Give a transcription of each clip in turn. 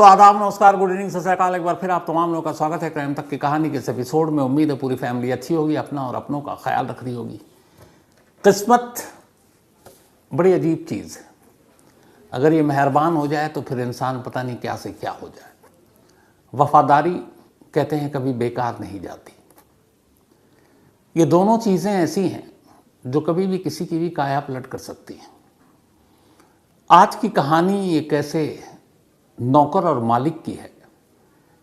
तो आदाब, नमस्कार, गुड इवनिंग, सत श्री अकाल। एक बार फिर आप तमाम लोगों का स्वागत है क्राइम तक की कहानी के इस एपिसोड में। उम्मीद है पूरी फैमिली अच्छी होगी, अपना और अपनों का ख्याल रख रही होगी। किस्मत बड़ी अजीब चीज़ है। अगर ये मेहरबान हो जाए तो फिर इंसान पता नहीं क्या से क्या हो जाए। वफादारी कहते हैं कभी बेकार नहीं जाती। ये दोनों चीज़ें ऐसी हैं जो कभी भी किसी की भी काया पलट कर सकती हैं। आज की कहानी एक ऐसे नौकर और मालिक की है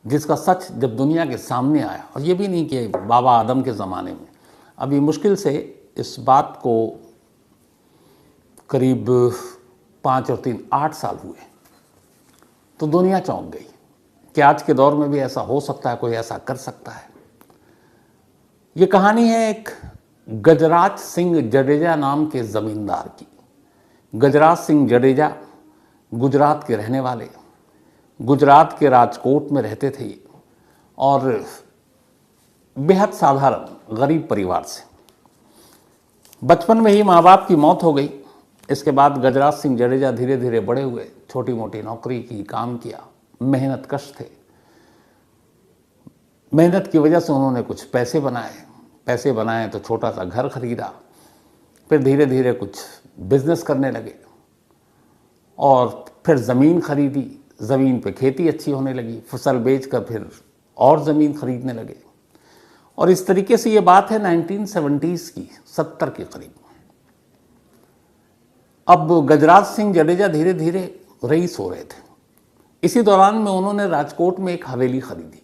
जिसका सच जब दुनिया के सामने आया, और ये भी नहीं कि बाबा आदम के ज़माने में, अभी मुश्किल से इस बात को करीब 5 और 3 8 साल हुए, तो दुनिया चौंक गई कि आज के दौर में भी ऐसा हो सकता है, कोई ऐसा कर सकता है। ये कहानी है एक गजराज सिंह जडेजा नाम के ज़मींदार की। गजराज सिंह जडेजा गुजरात के रहने वाले, गुजरात के राजकोट में रहते थे और बेहद साधारण गरीब परिवार से। बचपन में ही माँ बाप की मौत हो गई। इसके बाद गजराज सिंह जडेजा धीरे धीरे बड़े हुए, छोटी मोटी नौकरी की, काम किया, मेहनत कश थे। मेहनत की वजह से उन्होंने कुछ पैसे बनाए तो छोटा सा घर खरीदा, फिर धीरे धीरे कुछ बिजनेस करने लगे और फिर ज़मीन खरीदी। ज़मीन पे खेती अच्छी होने लगी, फसल बेचकर फिर और ज़मीन खरीदने लगे। और इस तरीके से ये बात है 1970s की, 70 के करीब। अब गजराज सिंह जडेजा धीरे धीरे रईस हो रहे थे। इसी दौरान में उन्होंने राजकोट में एक हवेली खरीदी।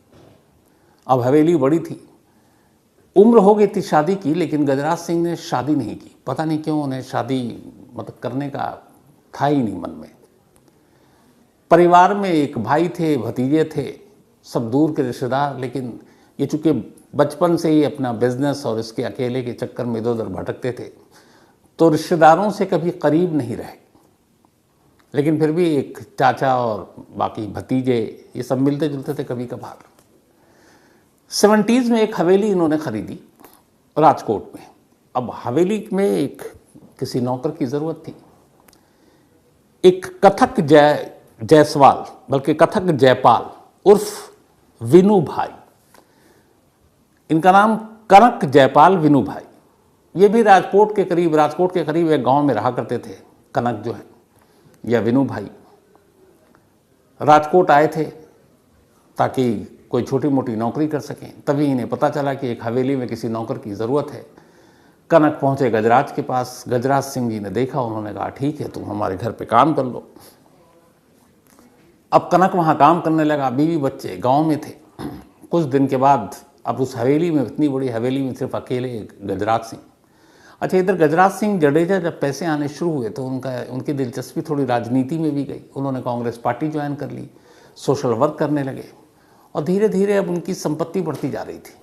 अब हवेली बड़ी थी, उम्र हो गई थी शादी की, लेकिन गजराज सिंह ने शादी नहीं की। पता नहीं क्यों, उन्हें शादी करने का था ही नहीं मन में। परिवार में एक भाई थे, भतीजे थे, सब दूर के रिश्तेदार, लेकिन ये चूँकि बचपन से ही अपना बिजनेस और इसके अकेले के चक्कर में इधर उधर भटकते थे, तो रिश्तेदारों से कभी करीब नहीं रहे। लेकिन फिर भी एक चाचा और बाकी भतीजे, ये सब मिलते जुलते थे कभी कभार। 70s में एक हवेली इन्होंने खरीदी राजकोट में। अब हवेली में एक किसी नौकर की ज़रूरत थी। एक कथक जायसवाल, बल्कि कथक जयपाल उर्फ विनू भाई, इनका नाम कनक जयपाल विनू भाई, ये भी राजकोट के करीब एक गांव में रहा करते थे। कनक जो है या विनू भाई राजकोट आए थे ताकि कोई छोटी मोटी नौकरी कर सकें। तभी इन्हें पता चला कि एक हवेली में किसी नौकर की ज़रूरत है। कनक पहुँचे गजराज के पास। गजराज सिंह जी ने देखा, उन्होंने कहा ठीक है, तुम हमारे घर पे काम कर लो। अब कनक वहाँ काम करने लगा, बीवी बच्चे गांव में थे। कुछ दिन के बाद अब उस हवेली में, इतनी बड़ी हवेली में, सिर्फ अकेले गजराज सिंह। अच्छा, इधर गजराज सिंह जडेजा जब पैसे आने शुरू हुए तो उनकी दिलचस्पी थोड़ी राजनीति में भी गई। उन्होंने कांग्रेस पार्टी ज्वाइन कर ली, सोशल वर्क करने लगे और धीरे धीरे अब उनकी संपत्ति बढ़ती जा रही थी।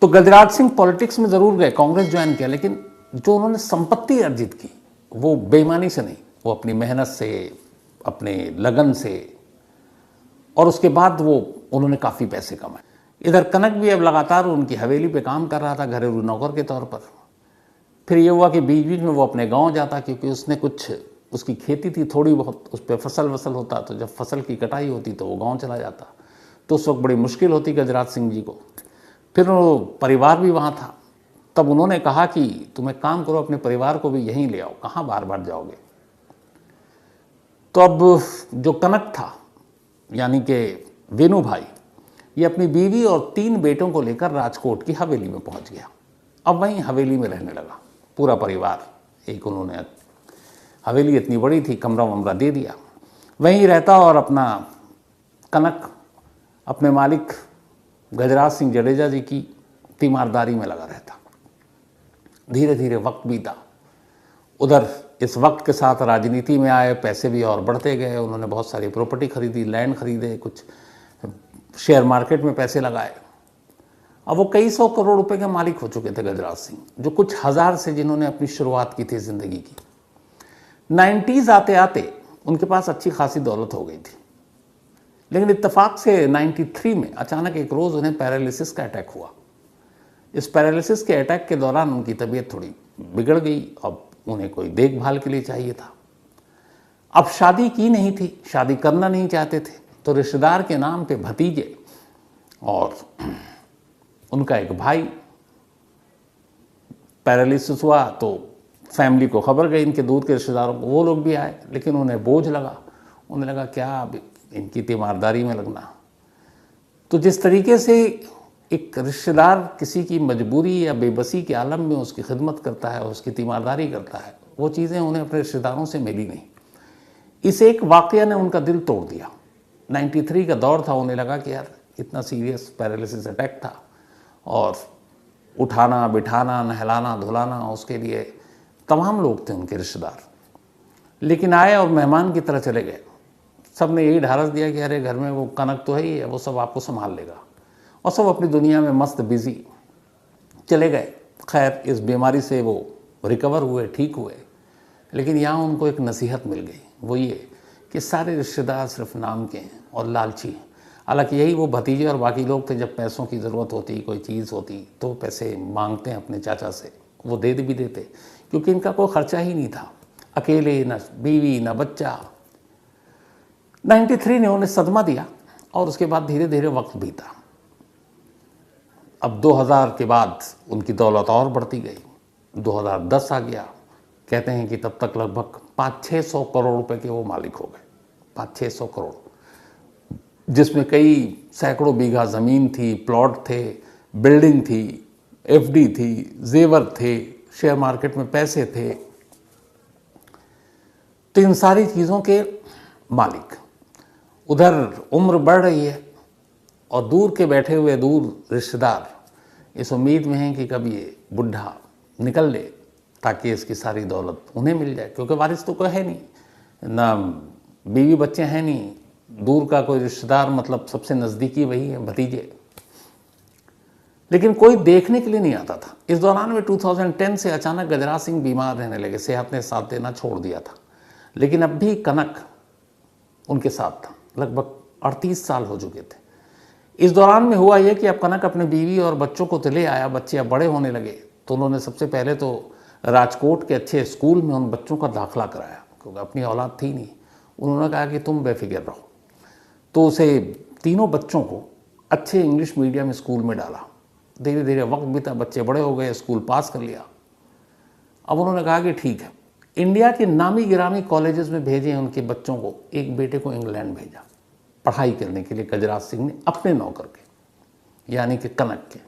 तो गजराज सिंह पॉलिटिक्स में ज़रूर गए, कांग्रेस ज्वाइन किया, लेकिन जो उन्होंने संपत्ति अर्जित की वो बेईमानी से नहीं, वो अपनी मेहनत से, अपने लगन से, और उसके बाद वो उन्होंने काफ़ी पैसे कमाए। इधर कनक भी अब लगातार उनकी हवेली पे काम कर रहा था घरेलू नौकर के तौर पर। फिर ये हुआ कि बीच बीच में वो अपने गांव जाता, क्योंकि उसने कुछ, उसकी खेती थी थोड़ी बहुत, उस पर फसल होता, तो जब फसल की कटाई होती तो वो गाँव चला जाता। तो उस वक्त बड़ी मुश्किल होती गजराज सिंह जी को। फिर वो परिवार भी वहाँ था। तब उन्होंने कहा कि तुम एक काम करो, अपने परिवार को भी यहीं ले आओ, कहाँ बार बार जाओगे। तो अब जो कनक था, यानी कि विनू भाई, ये अपनी बीवी और 3 बेटों को लेकर राजकोट की हवेली में पहुंच गया। अब वहीं हवेली में रहने लगा पूरा परिवार। एक उन्होंने, हवेली इतनी बड़ी थी, कमरा वमरा दे दिया, वहीं रहता और अपना कनक अपने मालिक गजराज सिंह जडेजा जी की तीमारदारी में लगा रहता। धीरे धीरे वक्त बीता। उधर इस वक्त के साथ राजनीति में आए, पैसे भी और बढ़ते गए। उन्होंने बहुत सारी प्रॉपर्टी खरीदी, लैंड खरीदे, कुछ शेयर मार्केट में पैसे लगाए। अब वो कई 100 करोड़ रुपए के मालिक हो चुके थे गजराज सिंह, जो कुछ हज़ार से जिन्होंने अपनी शुरुआत की थी ज़िंदगी की। 90s आते आते उनके पास अच्छी खासी दौलत हो गई थी। लेकिन इत्तेफाक से 93 में अचानक एक रोज़ उन्हें पैरालिसिस का अटैक हुआ। इस पैरालिसिस के अटैक के दौरान उनकी तबीयत थोड़ी बिगड़ गई। अब उन्हें कोई देखभाल के लिए चाहिए था। अब शादी की नहीं थी, शादी करना नहीं चाहते थे, तो रिश्तेदार के नाम पे भतीजे और उनका एक भाई पैरालिसिस हुआ, तो फैमिली को खबर गई, इनके दूर के रिश्तेदारों को, वो लोग भी आए, लेकिन उन्हें बोझ लगा, उन्हें लगा क्या अब इनकी तीमारदारी में लगना। तो जिस तरीके से एक रिश्तेदार किसी की मजबूरी या बेबसी के आलम में उसकी खिदमत करता है, उसकी तीमारदारी करता है, वो चीज़ें उन्हें अपने रिश्तेदारों से मिली नहीं। इस एक वाक़या ने उनका दिल तोड़ दिया। 93 का दौर था, उन्हें लगा कि यार इतना सीरियस पैरालिसिस अटैक था और उठाना बिठाना नहलाना धुलाना उसके लिए तमाम लोग थे उनके रिश्तेदार, लेकिन आए और मेहमान की तरह चले गए। सब ने यही ढारस दिया कि अरे घर में वो कनक तो है ही है, वो सब आपको संभाल लेगा, और सब अपनी दुनिया में मस्त बिजी चले गए। खैर इस बीमारी से वो रिकवर हुए, ठीक हुए, लेकिन यहाँ उनको एक नसीहत मिल गई, वो ये कि सारे रिश्तेदार सिर्फ नाम के हैं और लालची हैं। हालांकि यही वो भतीजे और बाकी लोग थे, जब पैसों की ज़रूरत होती, कोई चीज़ होती तो पैसे मांगते हैं अपने चाचा से, वो दे भी देते, क्योंकि इनका कोई खर्चा ही नहीं था, अकेले, न बीवी न बच्चा। 93 ने उन्हें सदमा दिया और उसके बाद धीरे धीरे वक्त बीता। अब 2000 के बाद उनकी दौलत और बढ़ती गई, 2010 आ गया। कहते हैं कि तब तक लगभग 500-600 करोड़ रुपए के वो मालिक हो गए, 500-600 करोड़, जिसमें कई सैकड़ों बीघा ज़मीन थी, प्लॉट थे, बिल्डिंग थी, एफडी थी, जेवर थे, शेयर मार्केट में पैसे थे। तो इन सारी चीज़ों के मालिक। उधर उम्र बढ़ रही है और दूर के बैठे हुए दूर रिश्तेदार इस उम्मीद में हैं कि कभी ये बुढ़ा निकल ले ताकि इसकी सारी दौलत उन्हें मिल जाए, क्योंकि वारिस तो कोई है नहीं, ना बीवी बच्चे हैं नहीं, दूर का कोई रिश्तेदार मतलब सबसे नज़दीकी वही है, भतीजे। लेकिन कोई देखने के लिए नहीं आता था। इस दौरान में 2010 से अचानक गजराज सिंह बीमार रहने लगे, सेहत ने साथ देना छोड़ दिया था, लेकिन अब भी कनक उनके साथ था। लगभग 38 साल हो चुके थे। इस दौरान में हुआ यह कि अब कनक अपने बीवी और बच्चों को तो ले आया, बच्चे अब बड़े होने लगे, तो उन्होंने सबसे पहले तो राजकोट के अच्छे स्कूल में उन बच्चों का दाखिला कराया, क्योंकि अपनी औलाद थी नहीं। उन्होंने कहा कि तुम बेफिक्र रहो, तो उसे तीनों बच्चों को अच्छे इंग्लिश मीडियम स्कूल में डाला। धीरे धीरे वक्त बीता, बच्चे बड़े हो गए, स्कूल पास कर लिया। अब उन्होंने कहा कि ठीक है, इंडिया के नामी गिरामी कॉलेजेस में भेजें उनके बच्चों को। एक बेटे को इंग्लैंड भेजा पढ़ाई करने के लिए गजराज सिंह ने, अपने नौकर के, यानी कि कनक के।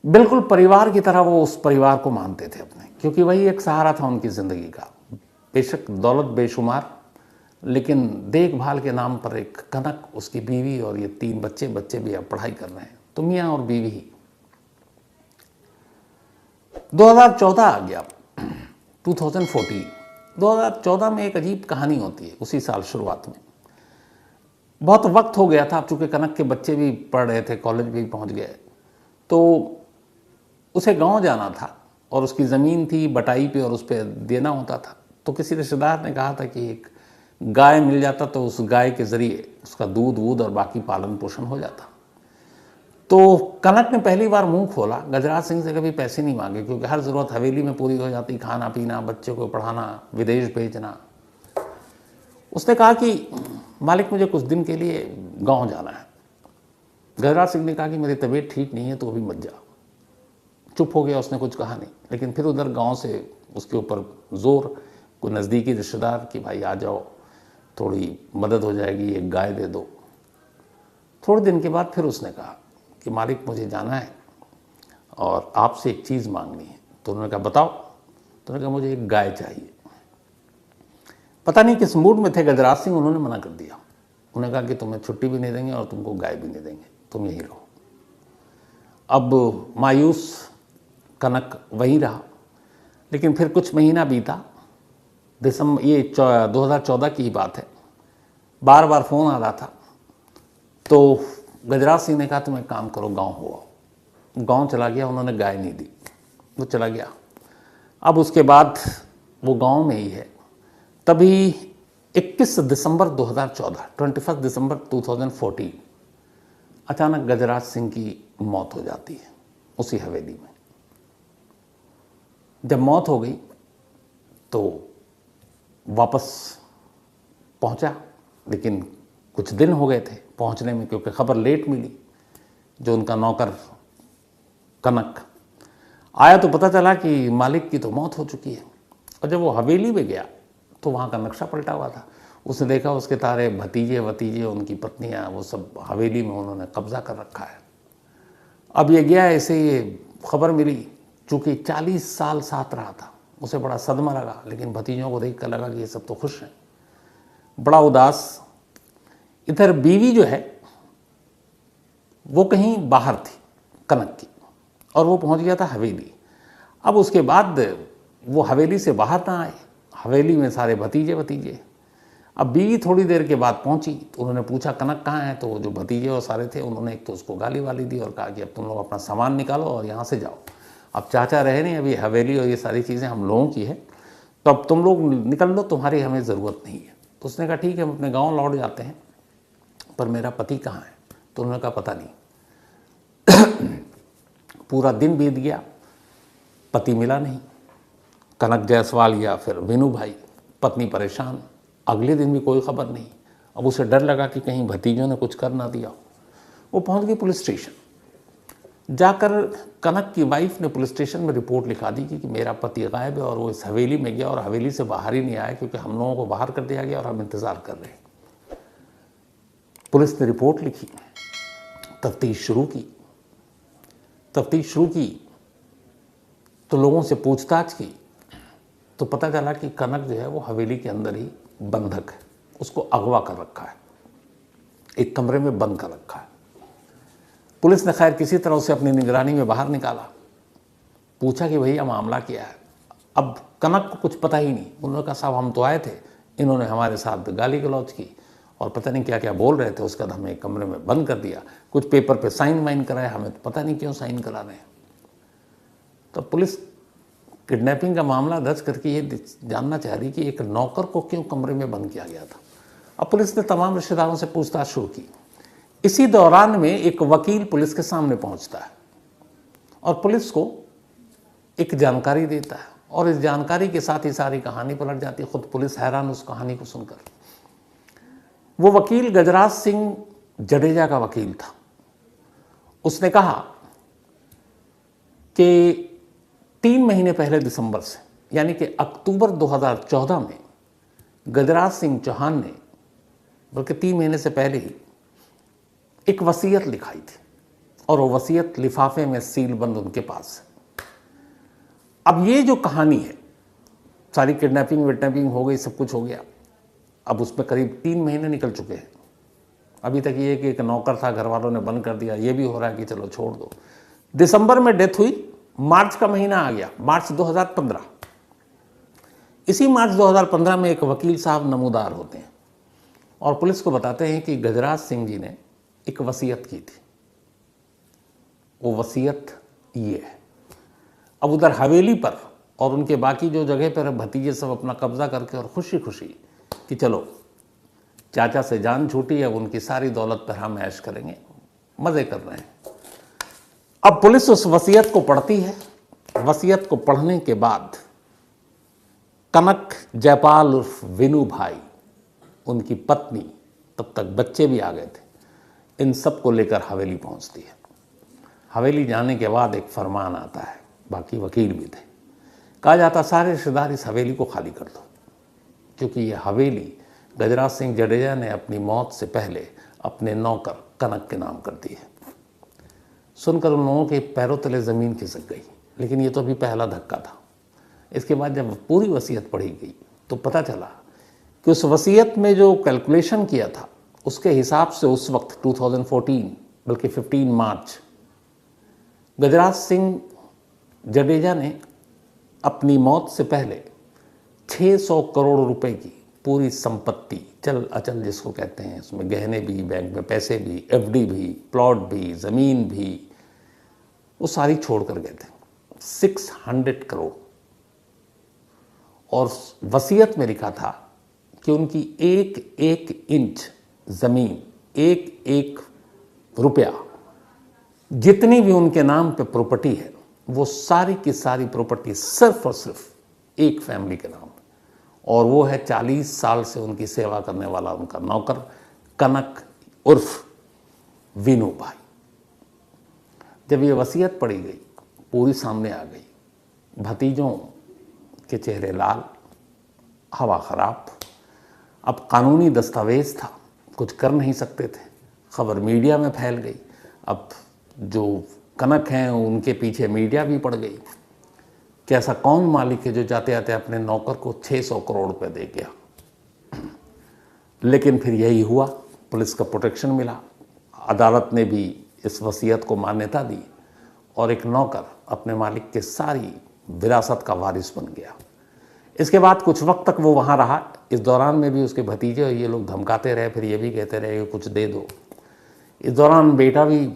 बिल्कुल परिवार की तरह वो उस परिवार को मानते थे अपने, क्योंकि वही एक सहारा था उनकी ज़िंदगी का। बेशक दौलत बेशुमार, लेकिन देखभाल के नाम पर एक कनक, उसकी बीवी और ये 3 बच्चे भी अब पढ़ाई कर रहे हैं, तो मियाँ और बीवी ही। 2014 आ गया, 2014 में एक अजीब कहानी होती है। उसी साल शुरुआत में बहुत वक्त हो गया था, अब चूँकि कनक के बच्चे भी पढ़ रहे थे, कॉलेज भी पहुंच गए, तो उसे गांव जाना था और उसकी ज़मीन थी बटाई पे और उस पर देना होता था। तो किसी रिश्तेदार ने कहा था कि एक गाय मिल जाता तो उस गाय के ज़रिए उसका दूध वूध और बाकी पालन पोषण हो जाता। तो कनक ने पहली बार मुंह खोला, गजराज सिंह से कभी पैसे नहीं मांगे, क्योंकि हर ज़रूरत हवेली में पूरी हो जाती, खाना पीना, बच्चे को पढ़ाना, विदेश भेजना। उसने कहा कि मालिक मुझे कुछ दिन के लिए गांव जाना है। गजराज सिंह ने कहा कि मेरी तबीयत ठीक नहीं है, तो अभी मत जा। चुप हो गया, उसने कुछ कहा नहीं। लेकिन फिर उधर गांव से उसके ऊपर जोर, कोई नज़दीकी रिश्तेदार कि भाई आ जाओ, थोड़ी मदद हो जाएगी, एक गाय दे दो। थोड़े दिन के बाद फिर उसने कहा कि मालिक मुझे जाना है और आपसे एक चीज़ मांगनी है। तो उन्होंने कहा बताओ। तो उन्होंने कहा मुझे एक गाय चाहिए। पता नहीं किस मूड में थे गजराज सिंह, उन्होंने मना कर दिया। उन्होंने कहा कि तुम्हें छुट्टी भी नहीं देंगे और तुमको गाय भी नहीं देंगे, तुम यहीं रहो। अब मायूस कनक वहीं रहा, लेकिन फिर कुछ महीना बीता, दिसंबर, ये 2014 की ही बात है, बार बार फ़ोन आ रहा था। तो गजराज सिंह ने कहा तुम एक काम करो, गांव हो आओ। गांव चला गया, उन्होंने गाय नहीं दी, वो चला गया। अब उसके बाद वो गांव में ही है। तभी 21 दिसंबर 2014, 21 दिसंबर 2014, अचानक गजराज सिंह की मौत हो जाती है उसी हवेली में। जब मौत हो गई तो वापस पहुंचा, लेकिन कुछ दिन हो गए थे पहुंचने में, क्योंकि खबर लेट मिली। जो उनका नौकर कनक आया तो पता चला कि मालिक की तो मौत हो चुकी है। और जब वो हवेली में गया तो वहाँ का नक्शा पलटा हुआ था। उसने देखा उसके सारे भतीजे वतीजे, उनकी पत्नियाँ, वो सब हवेली में उन्होंने कब्जा कर रखा है। अब ये गया, ऐसे ये खबर मिली, चूँकि 40 साल साथ रहा था, उसे बड़ा सदमा लगा। लेकिन भतीजों को देख कर लगा कि ये सब तो खुश हैं, बड़ा उदास। इधर बीवी जो है वो कहीं बाहर थी कनक की, और वो पहुंच गया था हवेली। अब उसके बाद वो हवेली से बाहर ना आए, हवेली में सारे भतीजे वतीजे। अब बीवी थोड़ी देर के बाद पहुंची तो उन्होंने पूछा कनक कहाँ है, तो वो जो भतीजे और सारे थे उन्होंने एक तो उसको गाली वाली दी और कहा कि अब तुम लोग अपना सामान निकालो और यहाँ से जाओ, अब चाचा रहे नहीं, अभी हवेली और ये सारी चीज़ें हम लोगों की है, तो अब तुम लोग निकल लो, तुम्हारी हमें ज़रूरत नहीं है। तो उसने कहा ठीक है, हम अपने गाँव लौट जाते हैं, पर मेरा पति कहाँ है? तो उन्होंने कहा पता नहीं। पूरा दिन बीत गया, पति मिला नहीं। कनक जायसवाल या फिर विनू भाई, पत्नी परेशान, अगले दिन भी कोई खबर नहीं। अब उसे डर लगा कि कहीं भतीजों ने कुछ कर ना दिया। वो पहुंच गई पुलिस स्टेशन। जाकर कनक की वाइफ ने पुलिस स्टेशन में रिपोर्ट लिखा दी कि मेरा पति गायब है और वो इस हवेली में गया और हवेली से बाहर ही नहीं आया, क्योंकि हम लोगों को बाहर कर दिया गया और हम इंतज़ार कर रहे हैं। पुलिस ने रिपोर्ट लिखी, तफ्तीश शुरू की। तो लोगों से पूछताछ की तो पता चला कि कनक जो है वो हवेली के अंदर ही बंधक है, उसको अगवा कर रखा है, एक कमरे में बंद कर रखा है। पुलिस ने खैर किसी तरह उसे अपनी निगरानी में बाहर निकाला। पूछा कि भैया मामला क्या है? अब कनक को कुछ पता ही नहीं। उन्होंने कहा साहब हम तो आए थे, इन्होंने हमारे साथ गाली गलौज की और पता नहीं क्या क्या बोल रहे थे, उसके बाद हमें एक कमरे में बंद कर दिया, कुछ पेपर पे साइन वाइन कराए, हमें तो पता नहीं क्यों साइन करा रहे हैं। तो पुलिस किडनैपिंग का मामला दर्ज करके ये जानना चाह रही कि एक नौकर को क्यों कमरे में बंद किया गया था। अब पुलिस ने तमाम रिश्तेदारों से पूछताछ शुरू की। इसी दौरान में एक वकील पुलिस के सामने पहुंचता है और पुलिस को एक जानकारी देता है, और इस जानकारी के साथ ही सारी कहानी पलट जाती है। खुद पुलिस हैरान उस कहानी को सुनकर। वो वकील गजराज सिंह जडेजा का वकील था। उसने कहा कि 3 महीने पहले दिसंबर से, यानी कि अक्टूबर 2014 में गजराज सिंह चौहान ने, बल्कि 3 महीने से पहले ही, एक वसीयत लिखाई थी और वो वसीयत लिफाफे में सील बंद उनके पास है। अब ये जो कहानी है, सारी किडनैपिंग विडनैपिंग हो गई, सब कुछ हो गया। अब उसमें करीब 3 महीने निकल चुके हैं। अभी तक ये कि एक नौकर था, घर वालों ने बंद कर दिया, ये भी हो रहा है कि चलो छोड़ दो। दिसंबर में डेथ हुई, मार्च का महीना आ गया, मार्च 2015। इसी मार्च 2015 में एक वकील साहब नमूदार होते हैं और पुलिस को बताते हैं कि गजराज सिंह जी ने एक वसीयत की थी। वो वसीयत ये है। अब उधर हवेली पर और उनके बाकी जो जगह पर भतीजे सब अपना कब्जा करके और खुशी खुशी कि चलो चाचा से जान छूटी है, उनकी सारी दौलत पर हम ऐश करेंगे, मज़े कर रहे हैं। अब पुलिस उस वसीयत को पढ़ती है। वसीयत को पढ़ने के बाद कनक जयपाल उर्फ विनू भाई, उनकी पत्नी, तब तक बच्चे भी आ गए थे, इन सब को लेकर हवेली पहुंचती है। हवेली जाने के बाद एक फरमान आता है, बाकी वकील भी थे। कहा जाता सारे रिश्तेदार इस हवेली को खाली कर दो, क्योंकि ये हवेली गजराज सिंह जडेजा ने अपनी मौत से पहले अपने नौकर कनक के नाम कर दी है। सुनकर उन लोगों के पैरों तले ज़मीन खिसक गई। लेकिन ये तो अभी पहला धक्का था। इसके बाद जब पूरी वसीयत पढ़ी गई तो पता चला कि उस वसीयत में जो कैलकुलेशन किया था उसके हिसाब से उस वक्त 2014, बल्कि 15 मार्च, गजराज सिंह जडेजा ने अपनी मौत से पहले 600 करोड़ रुपए की पूरी संपत्ति, चल अचल जिसको कहते हैं, उसमें गहने भी, बैंक में पैसे भी, एफडी भी, प्लॉट भी, ज़मीन भी, वो सारी छोड़ कर गए थे, 600 करोड़। और वसीयत में लिखा था कि उनकी एक एक इंच ज़मीन, एक एक रुपया, जितनी भी उनके नाम पे प्रॉपर्टी है, वो सारी की सारी प्रॉपर्टी सिर्फ और सिर्फ एक फैमिली के नाम, और वो है 40 साल से उनकी सेवा करने वाला उनका नौकर कनक उर्फ वीनू भाई। जब ये वसीयत पढ़ी गई, पूरी सामने आ गई, भतीजों के चेहरे लाल, हवा खराब। अब कानूनी दस्तावेज था, कुछ कर नहीं सकते थे, खबर मीडिया में फैल गई। अब जो कनक हैं उनके पीछे मीडिया भी पड़ गई कि ऐसा कौन मालिक है जो जाते जाते अपने नौकर को 600 करोड़ रुपए दे गया। लेकिन फिर यही हुआ, पुलिस का प्रोटेक्शन मिला, अदालत ने भी इस वसीयत को मान्यता दी और एक नौकर अपने मालिक के सारी विरासत का वारिस बन गया। इसके बाद कुछ वक्त तक वो वहाँ रहा। इस दौरान में भी उसके भतीजे और ये लोग धमकाते रहे, फिर ये भी कहते रहे कि कुछ दे दो। इस दौरान बेटा भी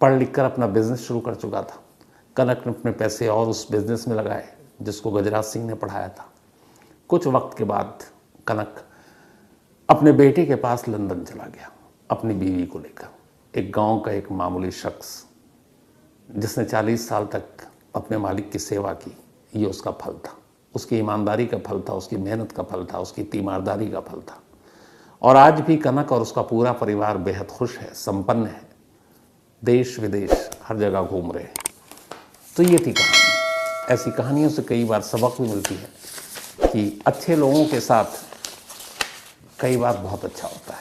पढ़ लिख कर अपना बिजनेस शुरू कर चुका था। कनक ने अपने पैसे और उस बिजनेस में लगाए जिसको गजराज सिंह ने पढ़ाया था। कुछ वक्त के बाद कनक अपने बेटे के पास लंदन चला गया अपनी बीवी को लेकर। एक गांव का एक मामूली शख्स जिसने 40 साल तक अपने मालिक की सेवा की, ये उसका फल था, उसकी ईमानदारी का फल था, उसकी मेहनत का फल था, उसकी तीमारदारी का फल था। और आज भी कनक और उसका पूरा परिवार बेहद खुश है, संपन्न है, देश विदेश हर जगह घूम रहे हैं। तो ये थी कहानी। ऐसी कहानियों से कई बार सबक भी मिलती है कि अच्छे लोगों के साथ कई बार बहुत अच्छा होता है।